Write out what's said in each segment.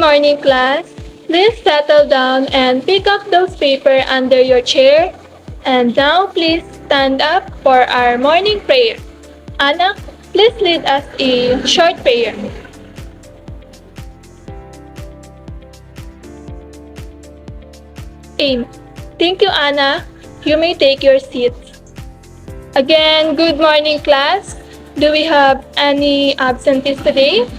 morning, class. Please settle down and pick up those papers under your chair. And now, please stand up for our morning prayer. Anna, please lead us a short prayer. Aim. Thank you, Anna. You may take your seats. Again, good morning, class. Do we have any absentees today?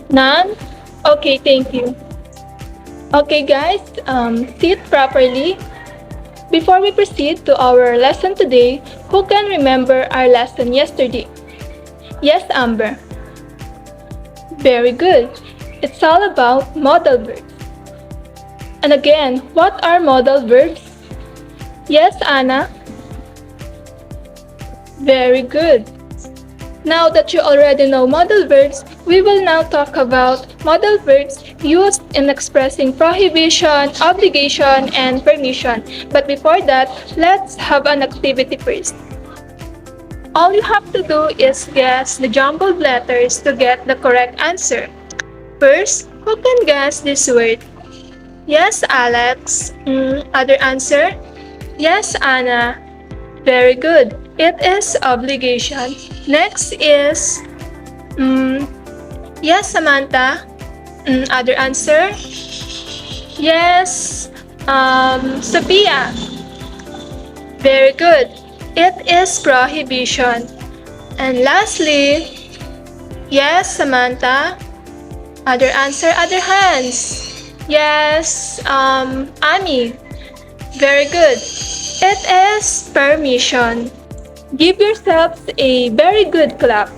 None? Okay, thank you. Okay, guys, sit properly. Before we proceed to our lesson today, who can remember our lesson yesterday? Yes, Amber. Very good. It's all about modal verbs. And again, what are modal verbs? Yes, Anna. Very good. Now that you already know modal verbs, we will now talk about modal verbs used in expressing prohibition, obligation, and permission. But before that, let's have an activity first. All you have to do is guess the jumbled letters to get the correct answer. First, who can guess this word? Yes, Alex. Other answer? Yes, Anna. Very good. It is obligation. Next is, yes, Samantha. Other answer? Yes, Sophia. Very good. It is prohibition. And lastly, yes, Samantha. Other answer, other hands. Yes, Ami. Very good. It is permission. Give yourselves a very good clap.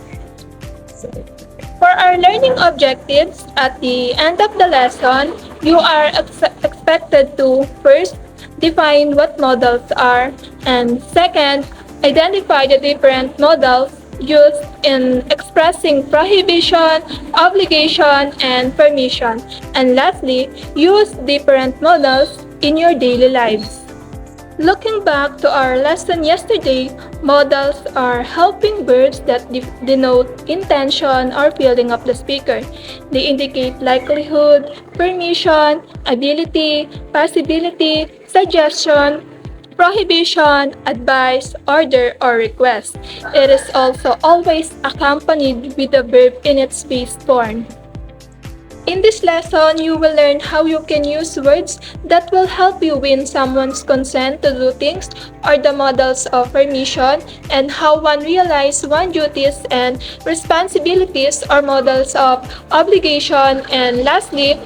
For our learning objectives at the end of the lesson, you are expected to first define what modals are, and second, identify the different modals used in expressing prohibition, obligation, and permission. And lastly, use different modals in your daily lives. Looking back to our lesson yesterday, modals are helping verbs that denote intention or feeling of the speaker. They indicate likelihood, permission, ability, possibility, suggestion, prohibition, advice, order, or request. It is also always accompanied with the verb in its base form. In this lesson, you will learn how you can use words that will help you win someone's consent to do things or the modals of permission, and how one realize one's duties and responsibilities or modals of obligation, and lastly,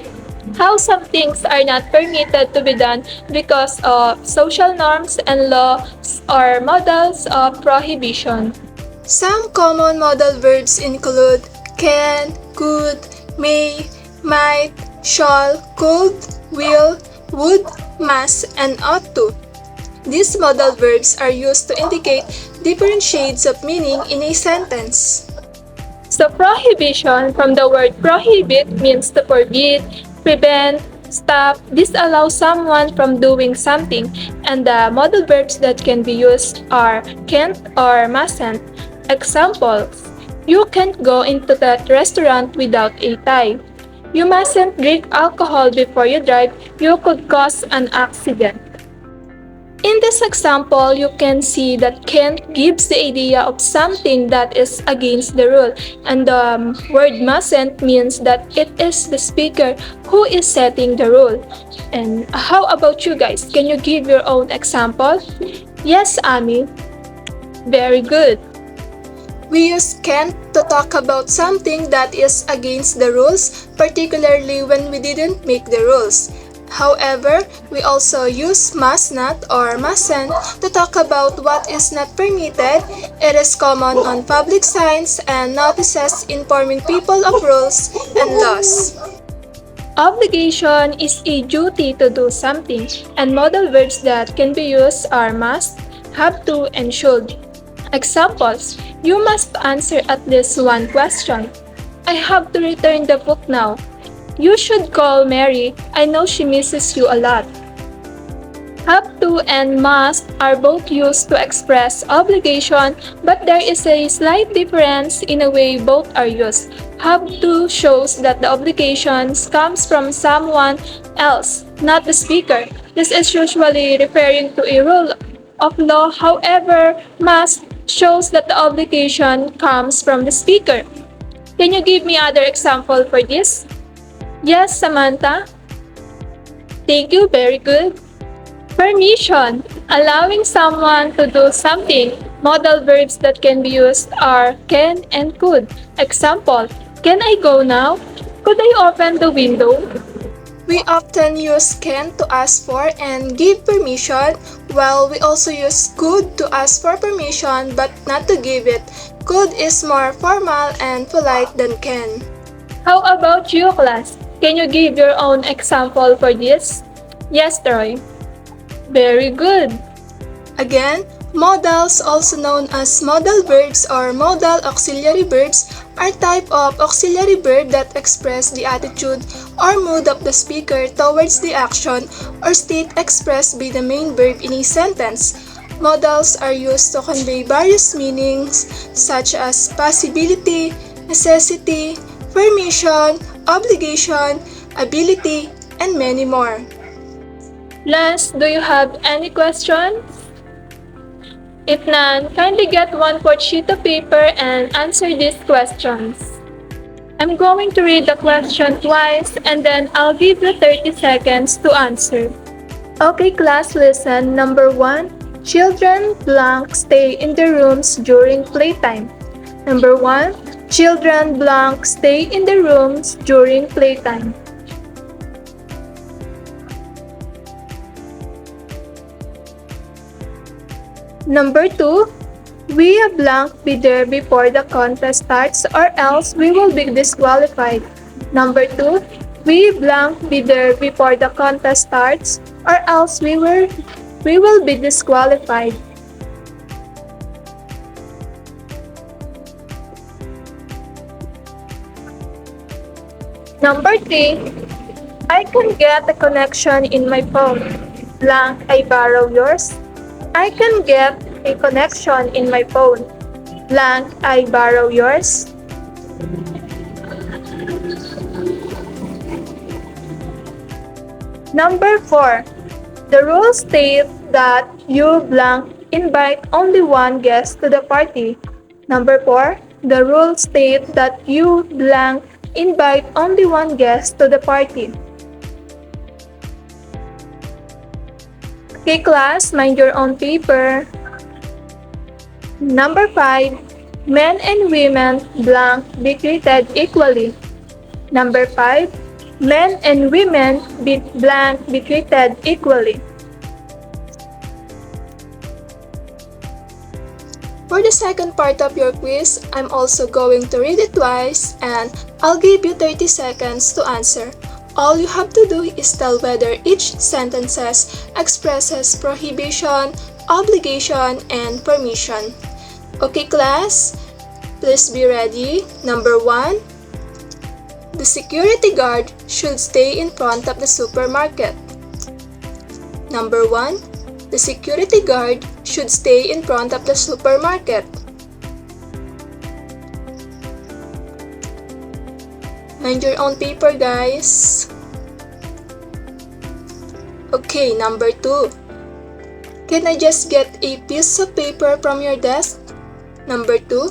how some things are not permitted to be done because of social norms and laws or modals of prohibition. Some common modal verbs include can, could, may, might, shall, could, will, would, must, and ought to. These modal verbs are used to indicate different shades of meaning in a sentence. So prohibition from the word prohibit means to forbid, prevent, stop, disallow someone from doing something, and the modal verbs that can be used are can't or mustn't. Examples: you can't go into that restaurant without a tie. You mustn't drink alcohol before you drive. You could cause an accident. In this example, you can see that can't gives the idea of something that is against the rule, and the word mustn't means that it is the speaker who is setting the rule. And how about you guys? Can you give your own example? Yes, Ami. Very good. We use can't to talk about something that is against the rules, particularly when we didn't make the rules. However, we also use must not or mustn't to talk about what is not permitted. It is common on public signs and notices informing people of rules and laws. Obligation is a duty to do something, and modal verbs that can be used are must, have to, and should. Examples: you must answer at least one question. I have to return the book now. You should call Mary. I know she misses you a lot. Have to and must are both used to express obligation, but there is a slight difference in the way both are used. Have to shows that the obligations comes from someone else, not the speaker. This is usually referring to a rule of law. However, must shows that the obligation comes from the speaker. Can you give me other example for this? Yes, Samantha. Thank you, very good. Permission, allowing someone to do something. Modal verbs that can be used are can and could. Example, can I go now? Could I open the window? We often use can to ask for and give permission, while we also use could to ask for permission but not to give it. Could is more formal and polite than can. How about you, class? Can you give your own example for this? Yes, Troy. Very good. Again, modals, also known as modal verbs or modal auxiliary verbs, are type of auxiliary verb that express the attitude or mood of the speaker towards the action or state expressed by the main verb in a sentence. Modals are used to convey various meanings such as possibility, necessity, permission, obligation, ability, and many more. Last, do you have any questions? If none, kindly get 1/4 sheet of paper and answer these questions. I'm going to read the question twice and then I'll give you 30 seconds to answer. Okay, class, listen. Number 1. Children blank stay in their rooms during playtime. Number 1. Children blank stay in their rooms during playtime. Number 2, we a blank be there before the contest starts or else we will be disqualified. Number 2, we blank be there before the contest starts or else we will be disqualified. Number 3, I can get a connection in my phone. Blank, I borrow yours. I can get a connection in my phone. Blank, I borrow yours. Number 4. The rules state that you blank invite only one guest to the party. Number 4. The rules state that you blank invite only one guest to the party. Okay, class, mind your own paper. Number 5. Men and women blank be treated equally. Number 5. Men and women blank be treated equally. For the second part of your quiz, I'm also going to read it twice and I'll give you 30 seconds to answer. All you have to do is tell whether each sentence expresses prohibition, obligation, and permission. Okay, class, please be ready. Number 1. The security guard should stay in front of the supermarket. Number 1. The security guard should stay in front of the supermarket. Mind your own paper, guys. Okay, number 2. Can I just get a piece of paper from your desk? Number 2.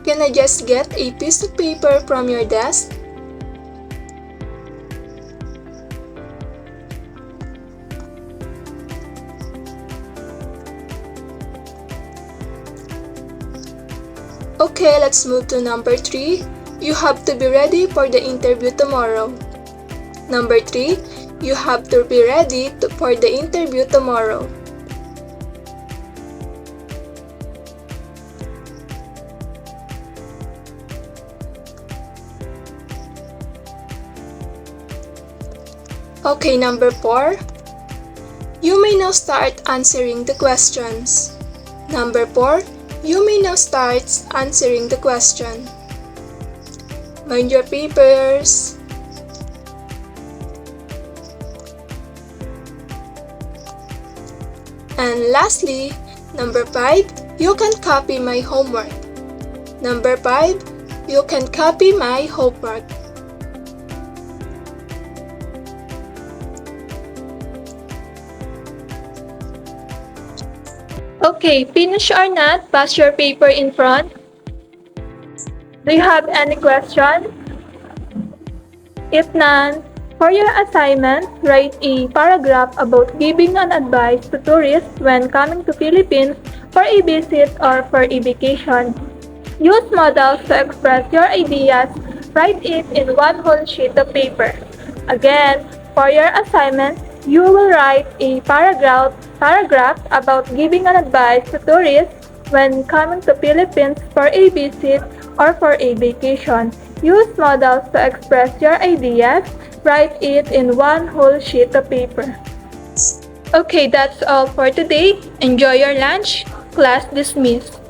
Can I just get a piece of paper from your desk? Okay, let's move to number 3. You have to be ready for the interview tomorrow. Number 3. You have to be ready for the interview tomorrow. Okay, number 4. You may now start answering the questions. Number 4. You may now start answering the question. Mind your papers. And lastly, number 5, you can copy my homework. Number 5, you can copy my homework. Okay, finish or not, pass your paper in front. Do you have any question? If none, for your assignment, write a paragraph about giving an advice to tourists when coming to Philippines for a visit or for a vacation. Use models to express your ideas. Write it in one whole sheet of paper. Again, for your assignment, you will write a paragraph about giving an advice to tourists when coming to Philippines for a visit or for a vacation. Use models to express your ideas. Write it in one whole sheet of paper. Okay, that's all for today. Enjoy your lunch. Class dismissed.